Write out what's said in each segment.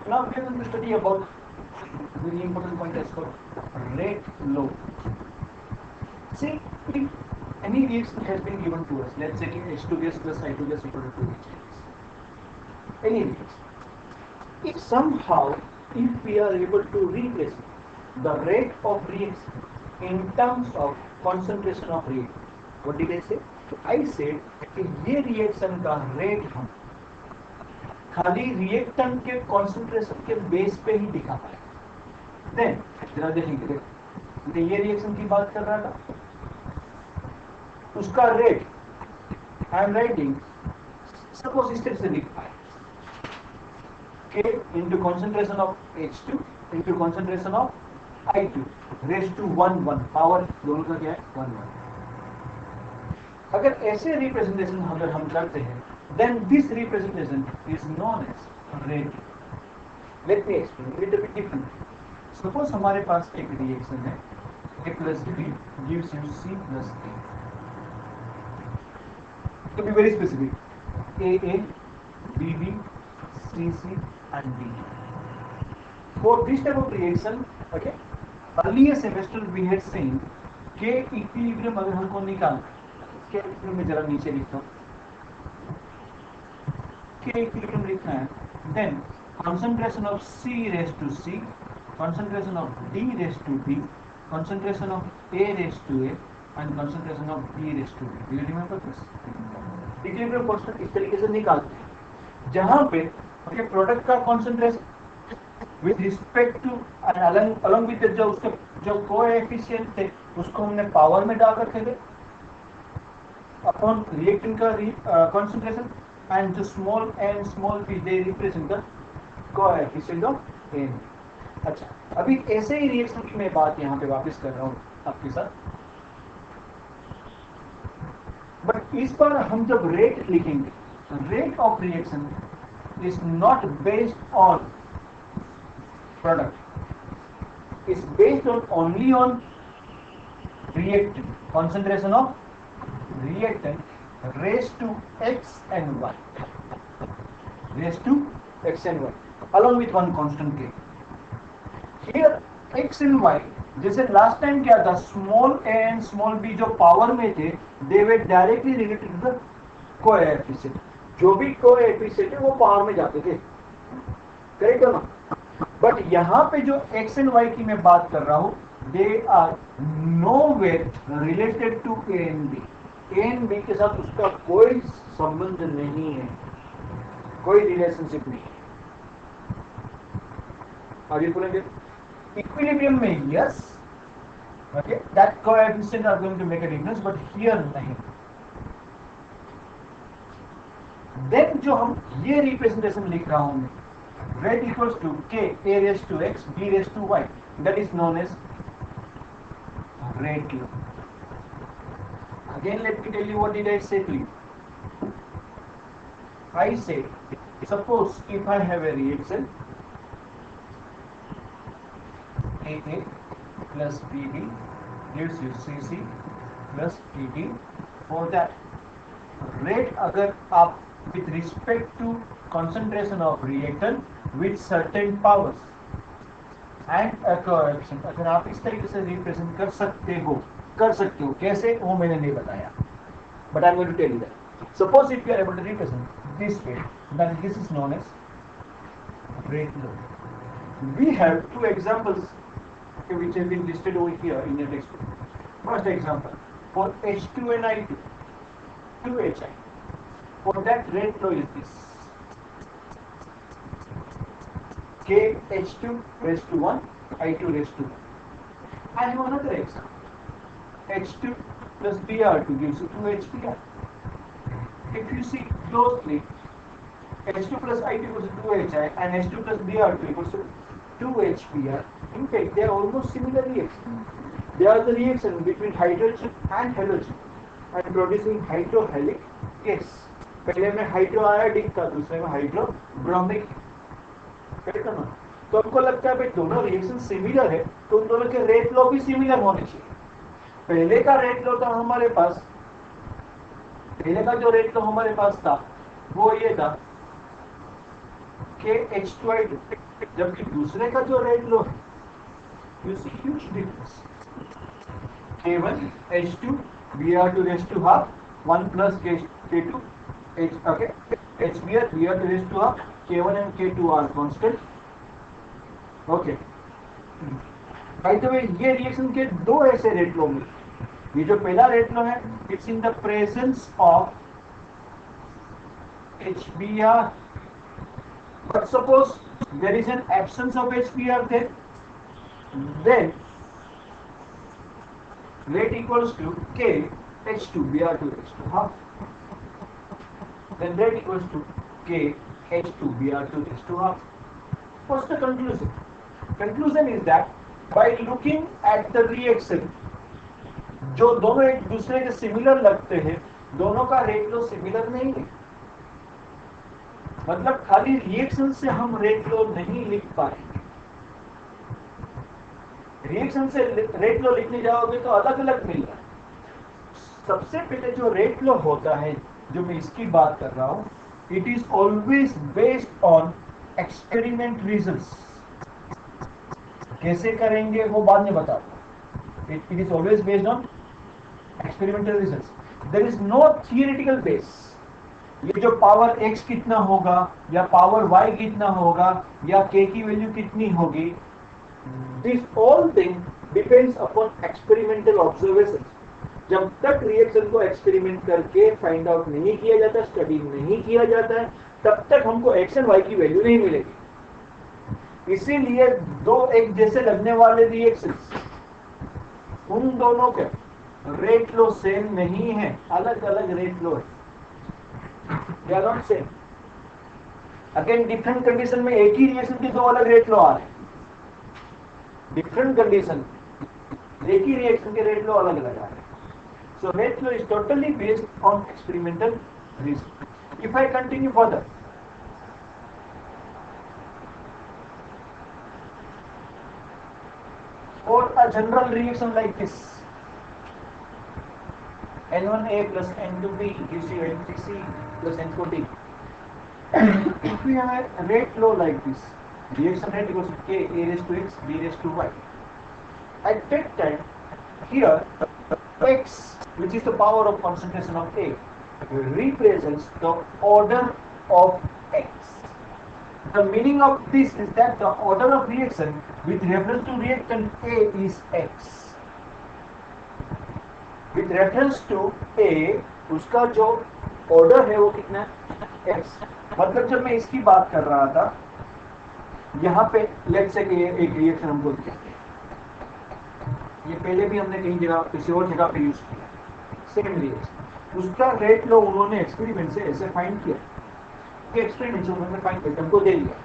Now we are going to study about very important point as called rate law. See, if any reaction has been given to us, let's say H2 gas plus I2 gas equal to 2H gas, any reaction. If somehow, if we are able to replace the rate of reaction in terms of concentration of reagent, what did I say? I said कि ये reaction का rate हम खाली reactant के concentration के base पे ही दिखा पाए. देन जरा देखेंगे, ये रिएक्शन की बात कर रहा था, उसका rate I am writing suppose इस तरह से लिख पाए K into concentration of H2 into concentration of I2 raised to 1 1. Power दोनों का क्या है? 1 1. अगर ऐसे रिप्रेजेंटेशन अगर हम करते हैं, then this representation is known as rate. Let me explain a little bit differently. Suppose हमारे पास एक रिएक्शन है, A plus B gives you C plus A. To be very specific, AA, BB, CC and D. For this type of reaction, okay, earlier semester we had seen K equilibrium अगर हमको निकालना, K equilibrium में जरा नीचे लिखता हूँ, K equilibrium लिखना है, then concentration of C raised to C, concentration of D raised to D, concentration of A raised to A and concentration of B raised to B. Do you remember this? Equilibrium constant इस तरीके से निकालते हैं, जहाँ पे okay, product का concentration with respect to along with जो उसके जो कोएफिशिएंट थे उसको हमने पावर में डाल रखे थे अपॉन रिएक्टेंट का कॉन्सेंट्रेशन एंड जो small N small P they represent the coefficient of N. अच्छा, अभी ऐसे ही रिएक्शन की मैं बात यहाँ पे वापस कर रहा हूँ आपके साथ, बट इस बार हम जब रेट लिखेंगे, rate of reaction is not based on product, is based on only on reactant, concentration of reactant raised to x and y, raised to x and y along with one constant k. Here x and y जैसे last time क्या था, small a and small b जो power में थे, they were directly related to the coefficient. जो भी coefficient है वो पावर में जाते थे, करेक्ट है ना. बट यहाँ पे जो एक्स एंड वाई की मैं बात कर रहा हूँ, they are nowhere related to A and B. A and B के साथ उसका कोई संबंध नहीं है, कोई रिलेशनशिप नहीं है. आगे बोलेंगे इक्विलिब्रियम में yes, okay, that coefficient are going to make a difference, but here नहीं. देन जो हम ये रिप्रेजेंटेशन लिख रहा हूं, rate equals to K A raise to X B raise to Y, that is known as rate law. Again let me tell you what did I say to you. I say suppose if I have a reaction AA plus BB gives you CC plus PD. For that rate अगर आप with respect to concentration of reactant with certain powers and a coefficient, अगर आप इस तरीके से represent कर सकते हो कैसे वो मैंने नहीं बताया, but I'm going to tell you that. Suppose if you are able to represent this way, then this is known as rate law. We have two examples which have been listed over here in your textbook. First example, for H2 and I2, 2HI. For that rate law is this: K H2 raised to 1, I2 raised to 1. I have another example. H2 plus Br2 gives you 2HBr. If you see closely, H2 plus I2 equals to 2HI and H2 plus Br2 equals to 2HBr. In fact, they are almost similar reactions. They are the reaction between hydrogen and halogen and producing hydrohalic gas. पहले में hydroiodic था, दूसरे में hydrobromic. Correct ना. तो हमको लगता है भाई दोनों रिएक्शन सिमिलर है, तो उन दोनों के रेट लॉ भी सिमिलर होने चाहिए. पहले का रेट लॉ था हमारे पास, पहले का जो रेट लॉ हमारे पास था वो ये था KH2 जबकि दूसरे का जो रेट लो है, you see huge difference. K1 H2 Br2 raised to half 1 plus K2 H, okay, Br2 raised to half, K1 and K2 are constant. Okay. By the way ये रिएक्शन के दो ऐसे रेट लो मिले. ये जो पहला रेट लो है, it's in the presence of HBr. But suppose there is an absence of HBr there, then rate equals to K H2 Br2 raised to half. Then rate equals to K H2 Br2 raised to half. What's the conclusion? Conclusion is that by looking at the reaction, जो दोनों एक दूसरे के similar लगते हैं, दोनों का rate लो similar नहीं है. मतलब खाली रिएक्शन से हम रेट लो नहीं लिख पाएंगे. रिएक्शन से रेट लो लिखने जाओगे तो अलग अलग मिल रहा है. सबसे पहले जो रेट लो होता है, जो मैं इसकी बात कर रहा हूं, it is always based on experiment results. कैसे करेंगे वो बाद में बताऊंगा. It is always based on experimental results. There is no theoretical base. ये जो पावर x कितना होगा या पावर y कितना होगा या k की वैल्यू कितनी होगी, this all thing depends upon experimental observations. जब तक रिएक्शन को एक्सपेरिमेंट करके फाइंड आउट नहीं किया जाता, स्टडी नहीं किया जाता है, तब तक हमको x एंड y की वैल्यू नहीं मिलेगी. इसीलिए दो एक जैसे लगने वाले रिएक्शंस, उन दोनों के रेट लो सेम नहीं है, अलग अलग रेट लो है. They are not same. Again, different condition में एक ही रिएक्शन के दो अलग रेट लो आ रहे हैं. Different condition, एक ही रिएक्शन के रेट लो अलग अलग आ रहे हैं. So rate law is totally based on experimental reason. If I continue further, for a general reaction like this, N1A plus N2B gives you N3C plus N4D. If we have a rate law like this, reaction rate equals to K A raised to X B raised to Y. At that time, here X, which is the power of concentration of A, represents the order of X. The meaning of this is that the order of reaction with reference to reactant A is X. With reference to A, उसका जो order है वो कितना है? X. मतलब जब मैं इसकी बात कर रहा था, यहाँ पे लेट्स से कि एक रिएक्शन हमको दिया, ये पहले भी हमने कहीं जगह किसी और जगह पे यूज किया, सेम रिएक्शन. उसका रेट लो उन्होंने एक्सपेरिमेंट से ऐसे फाइंड किया कि एक्सपेरिमेंट से उन्होंने फाइंड करके हमको दे दिया.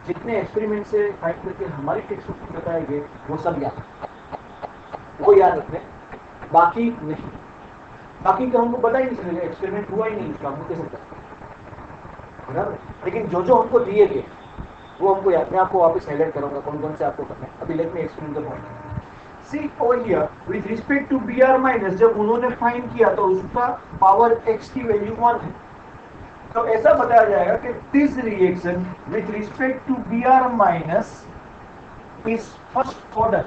जितने एक्सपेरिमेंट से फाइंड करके हमारी टेक्स्ट बुक में बताए गए वो सब याद, वो याद रखते हैं, बाकी नहीं. बाकी का हमको पता ही नहीं चलेगा, एक्सपेरिमेंट हुआ ही नहीं उसका, हमको कैसे पता. बराबर. लेकिन जो जो हमको दिए गए वो हमको याद. मैं आपको वापस हाईलाइट करूंगा कौन कौन से आपको करना है. अभी let me explain the point. See over here with respect to Br minus, जब उन्होंने फाइंड किया तो उसका पावर x की वैल्यू 1 है. तो ऐसा बताया जाएगा कि this reaction with respect to Br minus is first order.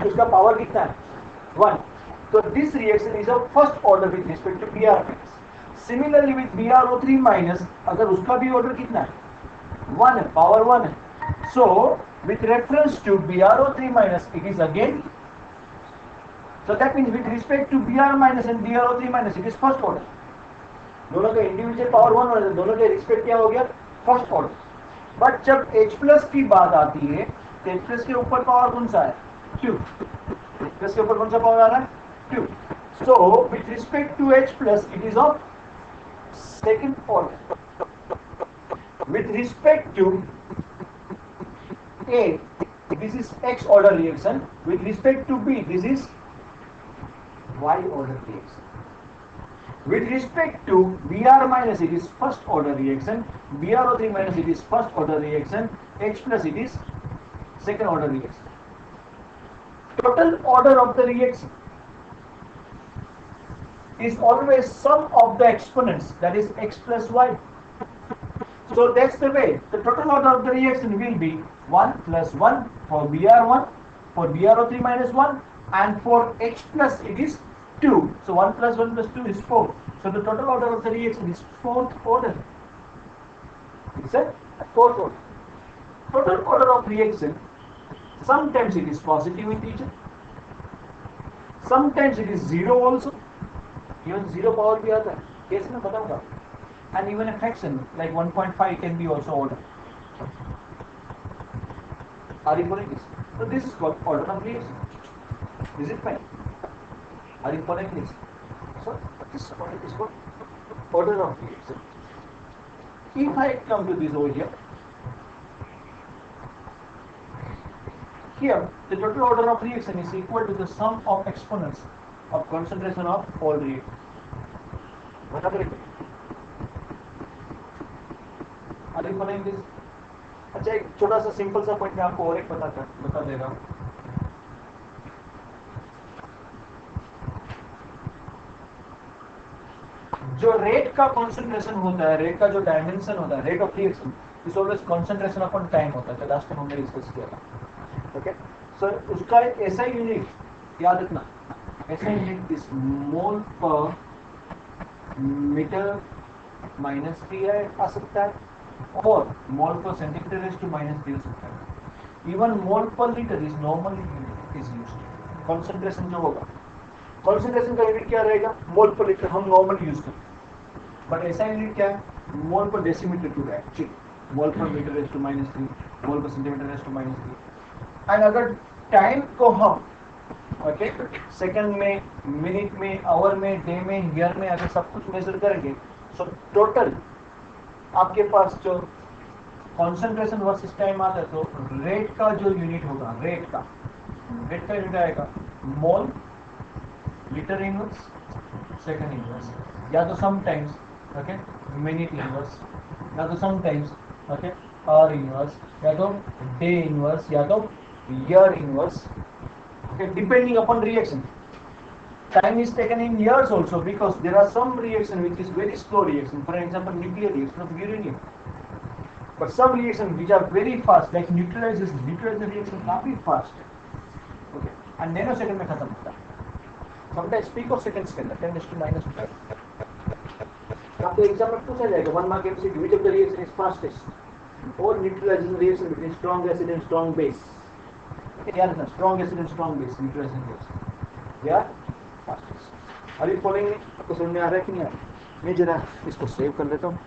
उसका पावर कितना है? 1. So this reaction is of first order with respect to Br minus. Similarly with BrO3 minus, अगर उसका भी ऑर्डर कितना है? 1 है, पावर 1 है. So with reference to BrO3 minus, it is again. So that means with respect to Br minus and BrO3 minus, it is first order. दोनों का individual power 1 और दोनों के रिस्पेक्ट क्या हो गया? First order. बट जब H प्लस की बात आती है तो H प्लस के ऊपर पावर कौन सा है? Q. H के ऊपर कौन सा पावर आ रहा है? Q. So with respect to H plus, it is of second order. With respect to A, this is X order reaction. With respect to B, this is Y order reaction. With respect to Br minus, it is first order reaction. BrO3 minus, it is first order reaction. H plus, it is second order reaction. Total order of the reaction is always sum of the exponents, that is x plus y. So that's the way. The total order of the reaction will be 1 plus 1 for Br1, for BrO3 minus 1, and for H plus it is 2. So 1 plus 1 plus 2 is 4. So the total order of the reaction is 4th order. It's a 4th order. Total order of reaction, sometimes it is positive integer, sometimes it is 0 also. Even 0 power भी आता है. कैसे मैं बताऊंगा? And even a fraction like 1.5 can be also ordered. Are you following this? So this is called order of reaction. Is it fine? Are you following this? So this is called order of reaction. If I come to this over here, the total order of reaction is equal to the sum of exponents of concentration of all reactants. बराबर है? Are you following this? अच्छा, एक छोटा सा simple सा point मैं आपको और एक बता दे रहा हूं. जो रेट का कॉन्सेंट्रेशन होता है, रेट का जो डायमेंशन होता है, rate of reaction is always concentration upon time होता है. लास्ट टाइम हमने डिस्कस किया था. ओके, सो उसका ऐसा यूनिट याद रखना. ऐसा यूनिट इज मोल पर मीटर माइनस 3 आ सकता है, और मोल पर सेंटीमीटर रेज़ टू -3 हो सकता है. इवन मोल पर litre is normally is used. Concentration जो होगा, कंसंट्रेशन का यूनिट क्या रहेगा? मोल पर लीटर हम नॉर्मली यूज करते हैं. बट ऐसा यूनिट क्या है? मोल पर डेसीमीटर क्यूब है. ठीक, मोल पर मीटर रेज़ टू -3, मोल पर सेंटीमीटर रेज़ टू -3. एंड अगर टाइम को हम ओके सेकंड में, मिनट में, आवर में, डे में, ईयर में अगर सब कुछ मेजर करेंगे, सो टोटल आपके पास जो कॉन्सेंट्रेशन वर्सेस टाइम आता है, तो रेट का जो यूनिट होगा, रेट का यूनिट आएगा mole litre inverse second inverse, या तो समटाइम्स ओके मिनट इनवर्स, या तो समटाइम्स ओके आवर इनवर्स, या तो डे इनवर्स, या तो year inverse. Okay, depending upon reaction. Time is taken in years also, because there are some reaction which is very slow reaction. For example, nuclear reaction of uranium. But some reactions which are very fast, like neutralization reaction काफी fast. Okay, and nanosecond में खत्म होता है. Sometimes picoseconds के अंदर 10⁻⁻⁵. आपको exam में पूछा जाएगा 1 mark MCQ, which of the reaction is fastest? Or neutralization reaction between strong acid and strong base. यार ना, strong acid and strong base neutralization reaction यार fastest. Are you following me? आपको समझ में आ रहा है कि नहीं आ रहा है? मैं जरा इसको सेव कर लेता हूँ,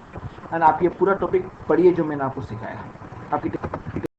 एंड आप ये पूरा टॉपिक पढ़िए जो मैंने आपको सिखाया है. आपकी